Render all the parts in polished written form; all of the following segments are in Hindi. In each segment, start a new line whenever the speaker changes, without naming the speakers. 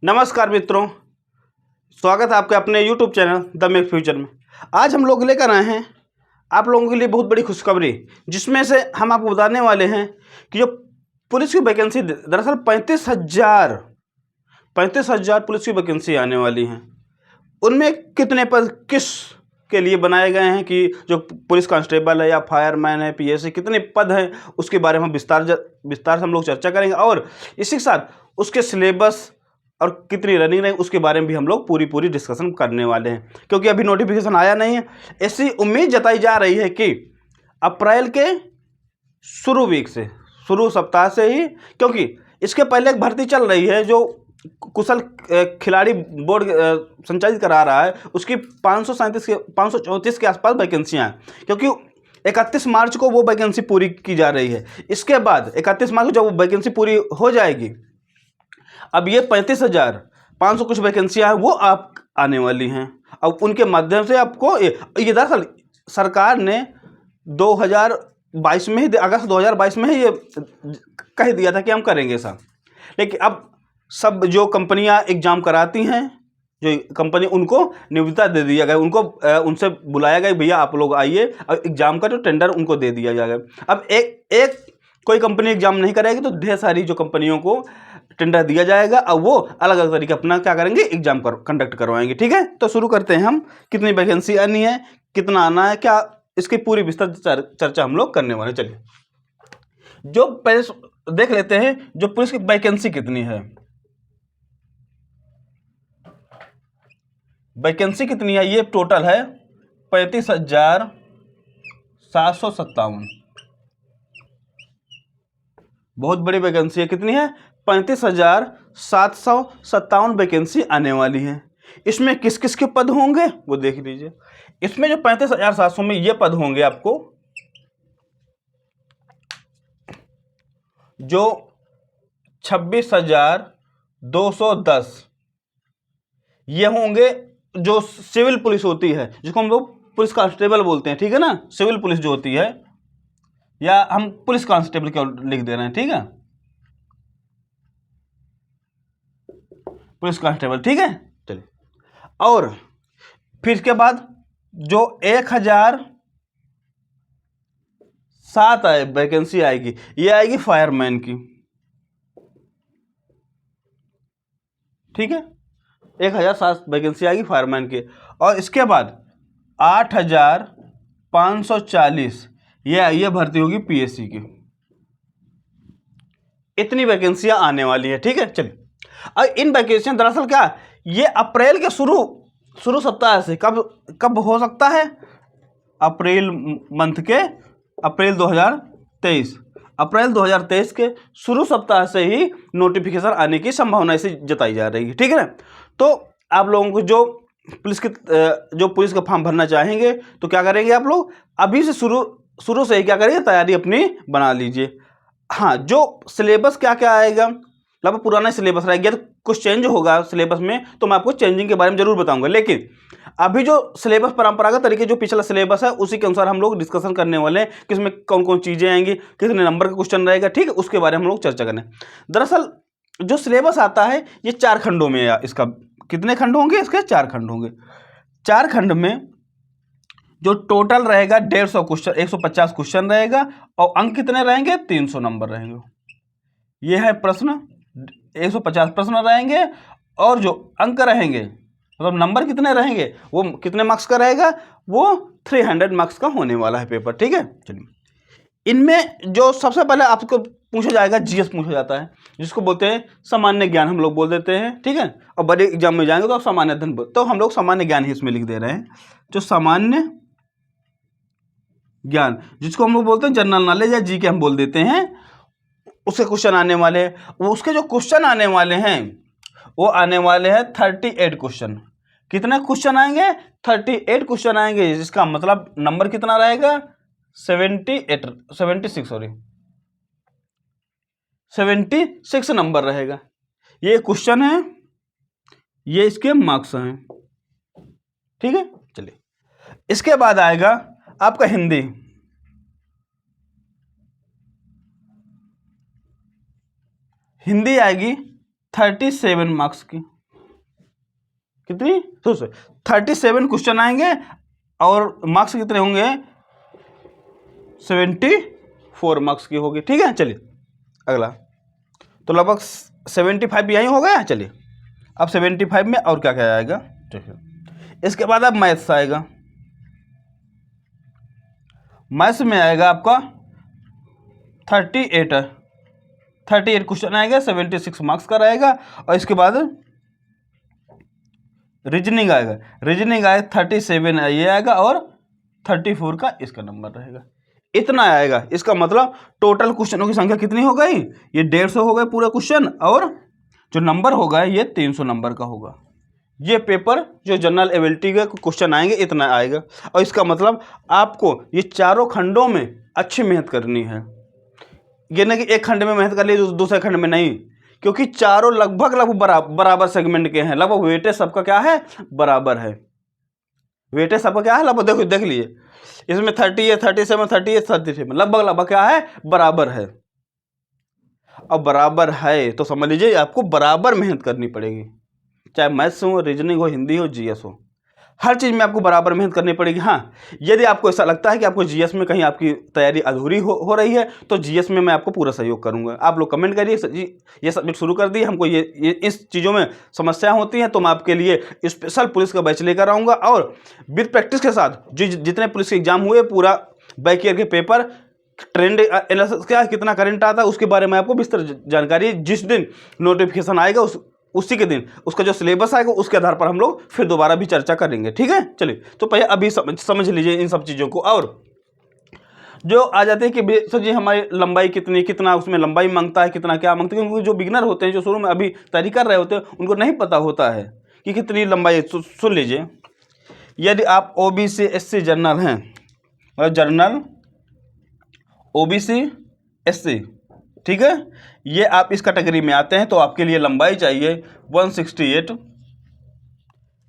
नमस्कार मित्रों, स्वागत है आपके अपने YouTube channel the make future में। आज हम लोग लेकर आए हैं आप लोगों के लिए बहुत बड़ी खुशखबरी, जिसमें से हम आपको बताने वाले हैं कि जो पुलिस की वैकेंसी दरअसल 35,000 पुलिस की वैकेंसी आने वाली हैं। उनमें कितने पद किस के लिए बनाए गए हैं कि जो पुलिस कांस्टेबल है या फायरमैन है, पीएससी, कितने पद हैं उसके बारे में विस्तार से हम लोग चर्चा करेंगे। और इसी के साथ उसके सिलेबस और कितनी रनिंग है उसके बारे में भी हम लोग पूरी डिस्कशन करने वाले हैं, क्योंकि अभी नोटिफिकेशन आया नहीं है। ऐसी उम्मीद जताई जा रही है कि अप्रैल के शुरू सप्ताह से ही, क्योंकि इसके पहले एक भर्ती चल रही है जो कुशल खिलाड़ी बोर्ड संचालित करा रहा है, उसकी 534 के आसपास वैकेंसियाँ हैं, क्योंकि 31 मार्च को वो वैकेंसी पूरी की जा रही है। इसके बाद 31 मार्च को जब वो वैकेंसी पूरी हो जाएगी, अब ये 35,500 कुछ वैकेंसियाँ हैं वो आप आने वाली हैं। अब उनके माध्यम से आपको ये दरअसल सरकार ने 2022 में ही, अगस्त 2022 में ही ये कह दिया था कि हम करेंगे ऐसा। लेकिन अब सब जो कंपनियां एग्ज़ाम कराती हैं, जो कंपनी, उनको निविदा दे दिया गया, उनको उनसे बुलाया गया, भैया आप लोग आइए, और एग्ज़ाम का जो टेंडर उनको दे दिया जाएगा। अब एक कोई कंपनी एग्ज़ाम नहीं कराएगी तो ढेर सारी जो कंपनियों को टेंडर दिया जाएगा और वो अलग अलग तरीके अपना क्या करेंगे, एग्जाम कंडक्ट करवाएंगे। ठीक है, तो शुरू करते हैं हम। कितनी वैकेंसी आनी है, कितना आना है, क्या, इसकी पूरी विस्तृत चर्चा हम लोग करने वाले। चलिए जो पहले देख लेते हैं जो पुलिस की वैकेंसी कितनी है। वैकेंसी कितनी है, ये टोटल है 35,757। बहुत बड़ी वैकेंसी है। कितनी है? 35,757 वैकेंसी आने वाली है। इसमें किस किस के पद होंगे वो देख लीजिए। इसमें जो 35,700 में ये पद होंगे आपको, जो 26,210 ये होंगे जो सिविल पुलिस होती है, जिसको हम लोग पुलिस कांस्टेबल बोलते हैं। ठीक है ना, सिविल पुलिस जो होती है, या हम पुलिस कांस्टेबल क्यों लिख दे रहे हैं, ठीक है, पुलिस कांस्टेबल। ठीक है, चलिए। और फिर इसके बाद जो 1,007 वैकेंसी आएगी, ये आएगी फायरमैन की। ठीक है, 1,007 वैकेंसी आएगी फायरमैन की। और इसके बाद 8,540 ये भर्ती होगी पीएससी की। इतनी वैकेंसियां आने वाली है। ठीक है, चलिए। और इन वैकेंसियां दरअसल क्या, ये अप्रैल के शुरू सप्ताह से कब हो सकता है, अप्रैल मंथ के, अप्रैल 2023 के शुरू सप्ताह से ही नोटिफिकेशन आने की संभावना इसे जताई जा रही है। ठीक है ना, तो आप लोगों को जो पुलिस का फॉर्म भरना चाहेंगे तो क्या करेंगे, आप लोग अभी से शुरू से ही क्या करेंगे, तैयारी अपनी बना लीजिए। हाँ, जो सिलेबस क्या क्या आएगा, लगभग पुराना सिलेबस रह गया, तो कुछ चेंज होगा सिलेबस में, तो मैं आपको चेंजिंग के बारे में जरूर बताऊंगा। लेकिन अभी जो सिलेबस परंपरागत तरीके जो पिछला सिलेबस है उसी के अनुसार हम लोग डिस्कशन करने वाले हैं, किसमें कौन कौन चीज़ें आएंगी, कितने नंबर का क्वेश्चन रहेगा। ठीक है, उसके बारे में हम लोग चर्चा करें। दरअसल जो सिलेबस आता है ये 4 खंडों में है। इसका कितने खंड होंगे, इसके 4 खंड होंगे। 4 खंड में जो टोटल रहेगा 150 क्वेश्चन, 150 क्वेश्चन रहेगा, और अंक कितने रहेंगे, 300 नंबर रहेंगे। ये है प्रश्न, 150 प्रश्न रहेंगे, और जो अंक रहेंगे, मतलब नंबर कितने रहेंगे, वो कितने मार्क्स का रहेगा, वो 300 मार्क्स का होने वाला है पेपर। ठीक है, चलिए। इनमें जो सबसे पहले आपको पूछा जाएगा, जीएस पूछा जाता है, जिसको बोलते हैं सामान्य ज्ञान, हम लोग बोल देते हैं। ठीक है, और बड़े एग्जाम में जाएंगे तो आप सामान्य अध्ययन, तो हम लोग सामान्य ज्ञान ही इसमें लिख दे रहे हैं। जो सामान्य ज्ञान, जिसको हम लोग बोलते हैं जनरल नॉलेज या जी के हम बोल देते हैं, उसके क्वेश्चन आने वाले हैं। उसके जो क्वेश्चन आने वाले हैं वो आने वाले हैं 38 क्वेश्चन। कितने क्वेश्चन आएंगे, 38 क्वेश्चन आएंगे, जिसका मतलब नंबर कितना रहेगा, 76 नंबर रहेगा। ये क्वेश्चन है, ये इसके मार्क्स हैं। ठीक है, चलिए। इसके बाद आएगा आपका हिंदी। हिंदी आएगी 37 मार्क्स की, कितनी, तो 37 क्वेश्चन आएंगे और मार्क्स कितने होंगे, 74 मार्क्स की होगी। ठीक है, चलिए अगला, तो लगभग 75 यही हो गया। चलिए अब 75 में और क्या क्या आएगा, ठीक है, इसके बाद अब मैथ्स आएगा। मैथ्स में आएगा आपका 38 क्वेश्चन आएगा, 76 मार्क्स का रहेगा। और इसके बाद रीजनिंग आएगा, रीजनिंग आएगा 37 ये आएगा और 34 का इसका नंबर रहेगा। इतना आएगा। इसका मतलब टोटल क्वेश्चनों की संख्या कितनी हो गई, ये 150 हो गए पूरा क्वेश्चन, और जो नंबर होगा ये 300 नंबर का होगा। ये पेपर जो जनरल एबिलिटी के क्वेश्चन आएंगे इतना आएगा। और इसका मतलब आपको ये चारों खंडों में अच्छी मेहनत करनी है। ये नहीं कि एक खंड में मेहनत कर ली दूसरे खंड में नहीं, क्योंकि चारों लगभग बराबर सेगमेंट के हैं। लगभग वेटेज सबका क्या है, बराबर है। वेटेज सबका क्या है, लगभग देखो देख लीजिए, इसमें 30 है, 37, 38, 37 लगभग क्या है, बराबर है। अब बराबर है तो समझ लीजिए आपको बराबर मेहनत करनी पड़ेगी, चाहे मैथ्स हो, रीजनिंग हो, हिंदी हो, जीएस हो, हर चीज़ में आपको बराबर मेहनत करनी पड़ेगी। हाँ, यदि आपको ऐसा लगता है कि आपको जीएस में कहीं आपकी तैयारी अधूरी हो रही है तो जीएस में मैं आपको पूरा सहयोग करूंगा। आप लोग कमेंट करिए जी ये सब्जेक्ट शुरू कर दी, हमको ये इस चीज़ों में समस्या होती हैं, तो मैं आपके लिए स्पेशल पुलिस का बैच लेकर आऊँगा। और विद प्रैक्टिस के साथ जितने पुलिस के एग्जाम हुए, पूरा बैक ईयर के पेपर, ट्रेंड एनालिसिस क्या कितना करंट आता है, उसके बारे में आपको विस्तार जानकारी जिस दिन नोटिफिकेशन आएगा उसी के दिन उसका जो सिलेबस आएगा उसके आधार पर हम लोग फिर दोबारा भी चर्चा करेंगे। ठीक है, चलिए तो पहले अभी समझ लीजिए इन सब चीज़ों को। और जो आ जाते हैं कि सर जी हमारी लंबाई कितना उसमें लंबाई मांगता है, कितना क्या मांगता है, क्योंकि जो बिगिनर होते हैं, जो शुरू में अभी तैयारी कर रहे होते हैं, उनको नहीं पता होता है कि कितनी लंबाई। सुन लीजिए, यदि आप ओबीसी एससी जनरल हैं, मतलब जनरल ओबीसी एससी, ठीक है, ये आप इस कैटेगरी में आते हैं, तो आपके लिए लंबाई चाहिए 168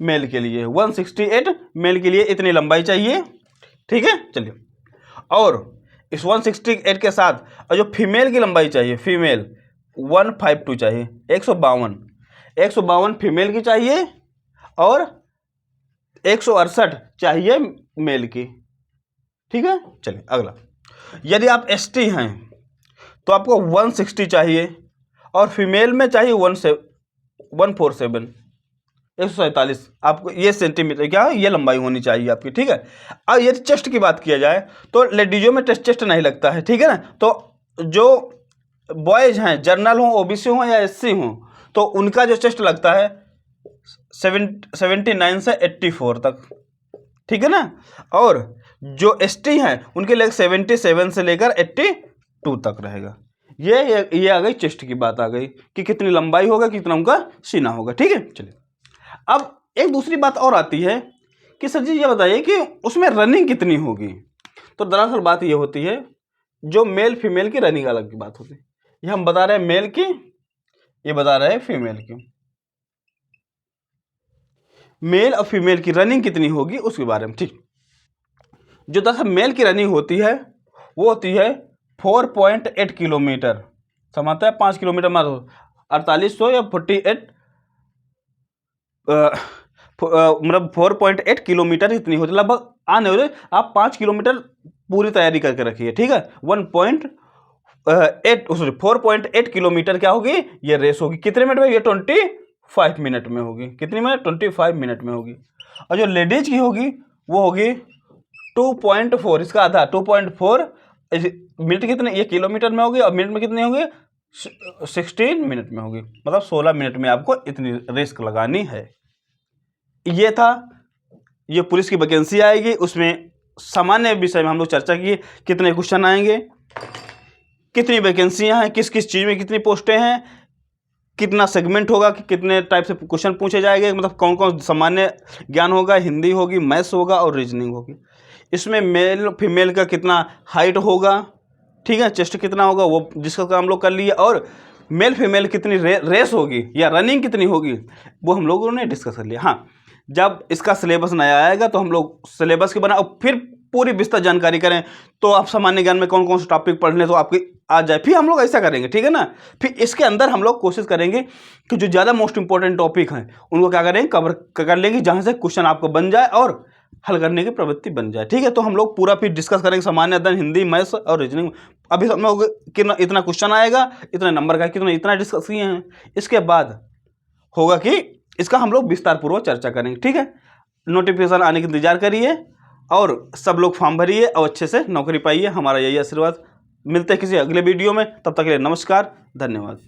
मेल के लिए, 168 मेल के लिए इतनी लंबाई चाहिए। ठीक है, चलिए, और इस 168 के साथ और जो फीमेल की लंबाई चाहिए, फीमेल 152 चाहिए, 152 फीमेल की चाहिए और 168 चाहिए मेल की। ठीक है, चलिए अगला, यदि आप एसटी हैं तो आपको 160 चाहिए और फीमेल में चाहिए 147 147 आपको ये सेंटीमीटर क्या है, ये लंबाई होनी चाहिए आपकी। ठीक है, अब यदि चेस्ट की बात किया जाए तो लेडीजों में चेस्ट नहीं लगता है। ठीक है ना, तो जो बॉयज हैं, जनरल हो, ओबीसी हो या एससी हो, तो उनका जो चेस्ट लगता है 79 से 84 तक। ठीक है ना, और जो एसटी हैं उनके लिए 77 से लेकर 82 तक रहेगा। ये आ गई चेस्ट की बात आ गई कि कितनी लंबाई होगा, कितना उनका सीना होगा। ठीक है, चलिए अब एक दूसरी बात और आती है कि सर जी ये बताइए कि उसमें रनिंग कितनी होगी। तो दरअसल बात ये होती है, जो मेल फीमेल की रनिंग अलग की बात होती है। ये हम बता रहे हैं मेल की, ये बता रहे हैं फीमेल की। मेल और फीमेल की रनिंग कितनी होगी उसके बारे में। ठीक, जो दरअसल मेल की रनिंग होती है वो होती है 4.8 किलोमीटर, समझता है 5 किलोमीटर मतलब 4800 या 48 मतलब 4.8 किलोमीटर इतनी होती है लगभग। आने वाले आप 5 किलोमीटर पूरी तैयारी करके रखिए। ठीक है, 4.8 किलोमीटर क्या होगी, ये रेस होगी। कितने मिनट में, ये 25 मिनट में होगी। कितनी मिनट, 25 मिनट में होगी। और जो लेडीज की होगी वो होगी 2.4, इसका आधा 2.4 मिनट कितने, ये किलोमीटर में होगी, और मिनट में कितनी होगी, 16 मिनट में होगी, मतलब 16 मिनट में आपको इतनी रेस लगानी है। ये था, ये पुलिस की वैकेंसी आएगी, उसमें सामान्य विषय में हम लोग चर्चा किए, कितने क्वेश्चन आएंगे, कितनी वैकेंसियां हैं, किस किस चीज़ में कितनी पोस्टें हैं, कितना सेगमेंट होगा, कि कितने टाइप से क्वेश्चन पूछे जाएंगे, मतलब कौन कौन सामान्य ज्ञान होगा, हिंदी होगी, मैथ्स होगा और रीजनिंग होगी। इसमें मेल फीमेल का कितना हाइट होगा, ठीक है, चेस्ट कितना होगा, वो जिसका काम हम लोग कर लिए, और मेल फीमेल कितनी रेस होगी या रनिंग कितनी होगी वो हम लोगों ने डिस्कस कर लिया। हाँ, जब इसका सिलेबस नया आएगा तो हम लोग सिलेबस के बना और फिर पूरी विस्तृत जानकारी करें। तो आप सामान्य ज्ञान में कौन कौन से टॉपिक पढ़ लें तो आपकी आ जाए, फिर हम लोग ऐसा करेंगे, ठीक है ना। फिर इसके अंदर हम लोग कोशिश करेंगे कि जो ज़्यादा मोस्ट इंपॉर्टेंट टॉपिक हैं उनको क्या करेंगे, कवर कर लेंगे, जहाँ से क्वेश्चन आपको बन जाए और हल करने की प्रवृत्ति बन जाए, ठीक है। तो हम लोग पूरा फिर डिस्कस करेंगे सामान्य अध्ययन, हिंदी, मैथ्स और रीजनिंग। अभी हम लोग कितना इतना क्वेश्चन आएगा, इतने नंबर का, कितना इतना डिस्कस किए हैं। इसके बाद होगा कि इसका हम लोग विस्तार पूर्वक चर्चा करेंगे, ठीक है। नोटिफिकेशन आने का इंतजार करिए और सब लोग फॉर्म भरिए और अच्छे से नौकरी पाइए। हमारा यही आशीर्वाद। मिलते हैं किसी अगले वीडियो में, तब तक के लिए नमस्कार, धन्यवाद।